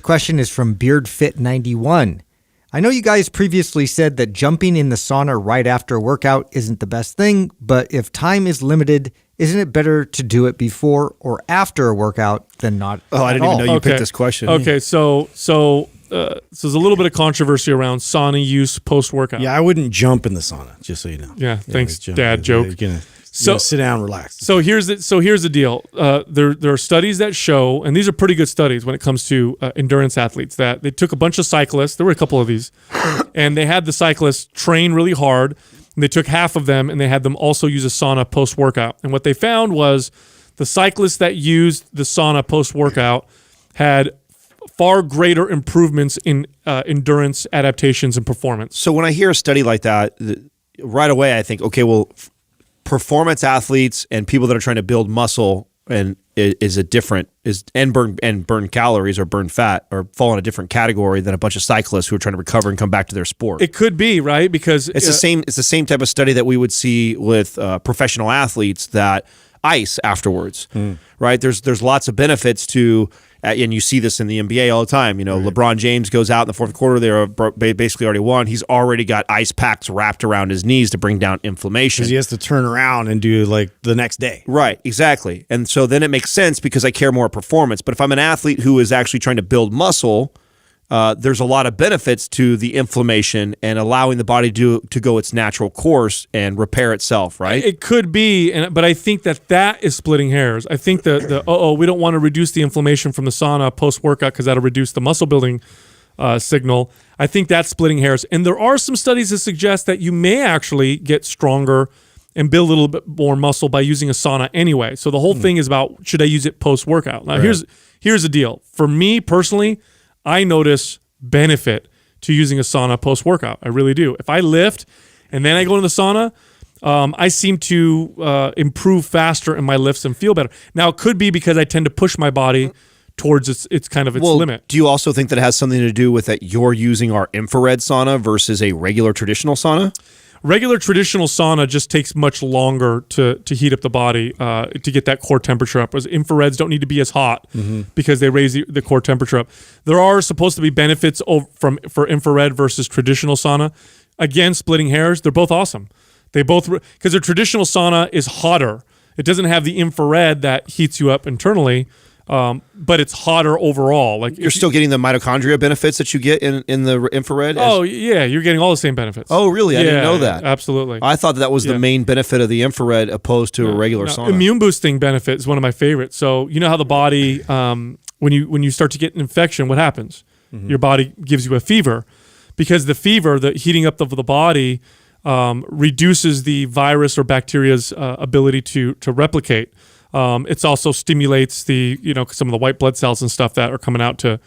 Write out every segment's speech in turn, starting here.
Question is from BeardFit91. I know you guys previously said that jumping in the sauna right after a workout isn't the best thing, but if time is limited, isn't it better to do it before or after a workout than not? Oh, I didn't even know you picked this question. Okay, so there's a little bit of controversy around sauna use post-workout. Yeah, I wouldn't jump in the sauna, just so you know. Yeah, thanks, Dad joke. So sit down, relax. So here's the deal. There are studies that show, and these are pretty good studies when it comes to endurance athletes, that they took a bunch of cyclists. There were a couple of these, and they had the cyclists train really hard. And they took half of them, and they had them also use a sauna post-workout. And what they found was the cyclists that used the sauna post-workout had far greater improvements in endurance adaptations and performance. So when I hear a study like that, right away I think, okay, well, performance athletes and people that are trying to build muscle and burn calories or burn fat or fall in a different category than a bunch of cyclists who are trying to recover and come back to their sport. It could be, right? Because it's the same type of study that we would see with professional athletes that ice afterwards, right? There's lots of benefits to, and you see this in the NBA all the time. You know, right. LeBron James goes out in the fourth quarter. They're basically already won. He's already got ice packs wrapped around his knees to bring down inflammation. Because he has to turn around and do like the next day. Right, exactly. And so then it makes sense because I care more performance. But if I'm an athlete who is actually trying to build muscle, there's a lot of benefits to the inflammation and allowing the body to go its natural course and repair itself, right? It could be, but I think that is splitting hairs. I think we don't want to reduce the inflammation from the sauna post-workout because that'll reduce the muscle building signal. I think that's splitting hairs. And there are some studies that suggest that you may actually get stronger and build a little bit more muscle by using a sauna anyway. So the whole thing is about, should I use it post-workout? Now, here's the deal. For me personally, I notice benefit to using a sauna post-workout. I really do. If I lift and then I go into the sauna, I seem to improve faster in my lifts and feel better. Now, it could be because I tend to push my body towards its limit. Do you also think that it has something to do with that you're using our infrared sauna versus a regular traditional sauna? Regular traditional sauna just takes much longer to heat up the body to get that core temperature up. Whereas infrareds don't need to be as hot because they raise the core temperature up. There are supposed to be benefits for infrared versus traditional sauna. Again, splitting hairs, they're both awesome. They both, because the traditional sauna is hotter. It doesn't have the infrared that heats you up internally. But it's hotter overall. Like you're still getting the mitochondria benefits that you get in the infrared. Oh yeah, you're getting all the same benefits. Oh really? I didn't know that. Absolutely. I thought that was the main benefit of the infrared opposed to a regular sauna. Immune boosting benefit is one of my favorites. So you know how the body, when you start to get an infection, what happens? Your body gives you a fever, because the fever, the heating up of the body, reduces the virus or bacteria's ability to replicate. It also stimulates some of the white blood cells and stuff that are coming out to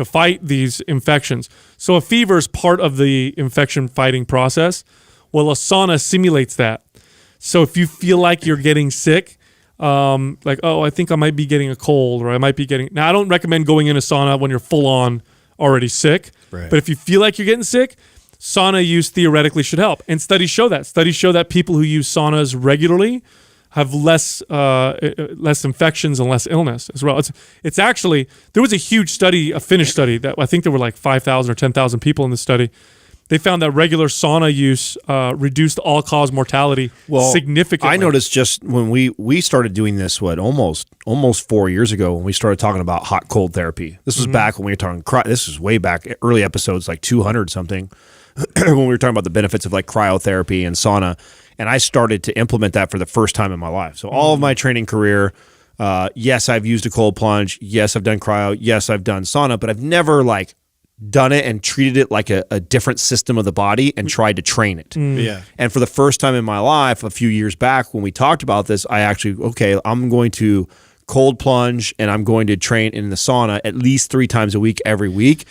fight these infections. So a fever is part of the infection fighting process. Well, a sauna simulates that. So if you feel like you're getting sick, I think I might be getting a cold, or I might be getting. Now, I don't recommend going in a sauna when you're full on already sick. Right. But if you feel like you're getting sick, sauna use theoretically should help. And studies show that. Studies show that people who use saunas regularly have less infections and less illness as well. It's actually, there was a huge study, a Finnish study, that I think there were like 5,000 or 10,000 people in the study. They found that regular sauna use reduced all-cause mortality significantly. I noticed just when we started doing this, almost 4 years ago, when we started talking about hot-cold therapy. This was back when we were talking, this was way back, early episodes, like 200 something, when we were talking about the benefits of like cryotherapy and sauna. And I started to implement that for the first time in my life. So all of my training career, yes, I've used a cold plunge. Yes, I've done cryo. Yes, I've done sauna, but I've never like done it and treated it like a different system of the body and tried to train it. Yeah. And for the first time in my life, a few years back when we talked about this, I actually, I'm going to cold plunge and I'm going to train in the sauna at least 3 times a week, every week.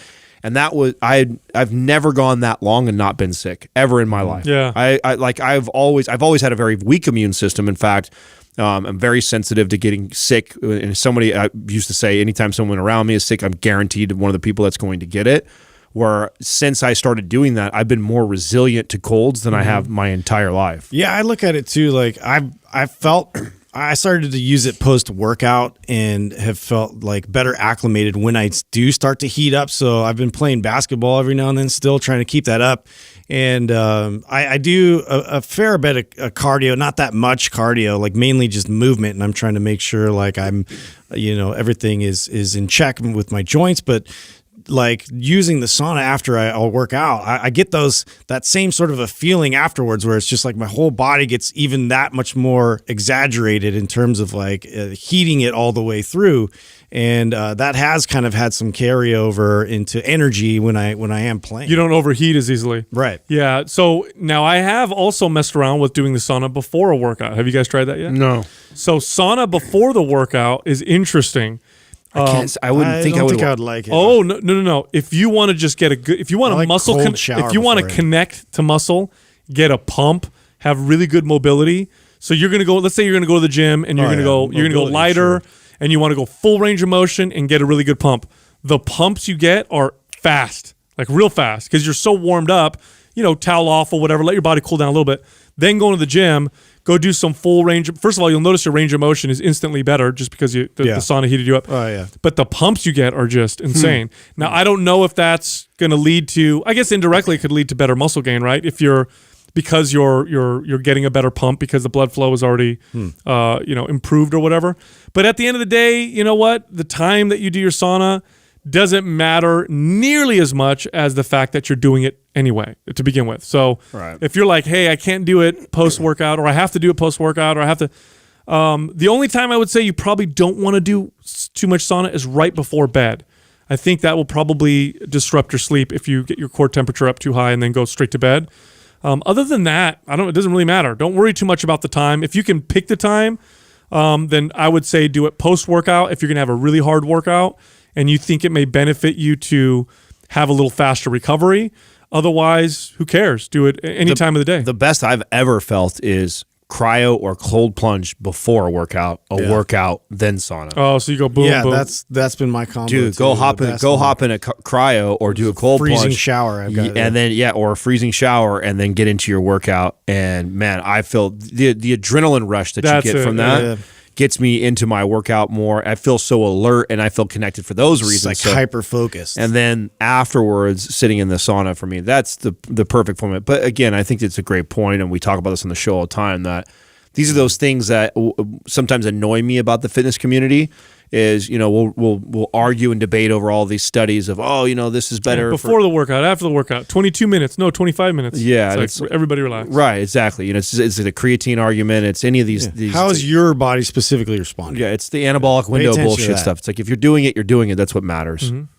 And that was I've never gone that long and not been sick ever in my life. Yeah, I've always had a very weak immune system. In fact, I'm very sensitive to getting sick. And somebody I used to say, anytime someone around me is sick, I'm guaranteed one of the people that's going to get it. Where since I started doing that, I've been more resilient to colds than I have my entire life. Yeah, I look at it too. Like I felt I started to use it post workout and have felt like better acclimated when I do start to heat up. So I've been playing basketball every now and then, still trying to keep that up. And I do a fair bit of cardio, not that much cardio, like mainly just movement. And I'm trying to make sure like I'm, everything is in check with my joints. But like using the sauna after I'll work out, I get that same sort of a feeling afterwards where it's just like my whole body gets even that much more exaggerated in terms of like heating it all the way through. And that has kind of had some carryover into energy when I am playing. You don't overheat as easily. Right. Yeah. So now I have also messed around with doing the sauna before a workout. Have you guys tried that yet? No. So sauna before the workout is interesting. I wouldn't think I would like it. Oh, no. If you want to just get if you want I a like muscle, cold shower if you want to before it. connect to muscle, get a pump, have really good mobility. So you're going to go, let's say you're going to go to the gym and you're going to go Mobility, lighter sure. and you want to go full range of motion and get a really good pump. The pumps you get are fast, like real fast, because you're so warmed up, towel off or whatever, let your body cool down a little bit. Then go to the gym, go do some full range. First of all, you'll notice your range of motion is instantly better just because the sauna heated you up. Oh, yeah. But the pumps you get are just insane. Now, I don't know if that's going to lead to, I guess indirectly it could lead to better muscle gain, right? Because you're getting a better pump because the blood flow is already improved or whatever. But at the end of the day, you know what? The time that you do your sauna doesn't matter nearly as much as the fact that you're doing it anyway to begin with. So if you're like, hey, I can't do it post-workout, or I have to do it post-workout, or I have to the only time I would say you probably don't want to do too much sauna is right before bed. I think that will probably disrupt your sleep if you get your core temperature up too high and then go straight to bed. Other than that, it doesn't really matter. Don't worry too much about the time. If you can pick the time, then I would say do it post-workout if you're going to have a really hard workout and you think it may benefit you to have a little faster recovery. Otherwise, who cares? Do it any time of the day. The best I've ever felt is cryo or cold plunge before a workout, workout, then sauna. Oh, so you go boom, boom. that's been my combo. Dude, go hop in a cryo or do a cold freezing plunge. shower. I've got and then or a freezing shower, and then get into your workout. And man, I feel the adrenaline rush that you get from that gets me into my workout more. I feel so alert and I feel connected for those reasons. It's like hyper focused. And then afterwards, sitting in the sauna for me, that's the perfect format. But again, I think it's a great point, and we talk about this on the show all the time, that these are those things that sometimes annoy me about the fitness community. Is we'll argue and debate over all these studies of this is better before the workout, after the workout, 22 minutes, no 25 minutes. Yeah, it's like everybody relax. Right, exactly. It's a creatine argument. It's any of these. How is your body specifically responding? Yeah, it's the anabolic window bullshit stuff. It's like if you're doing it, you're doing it. That's what matters. Mm-hmm.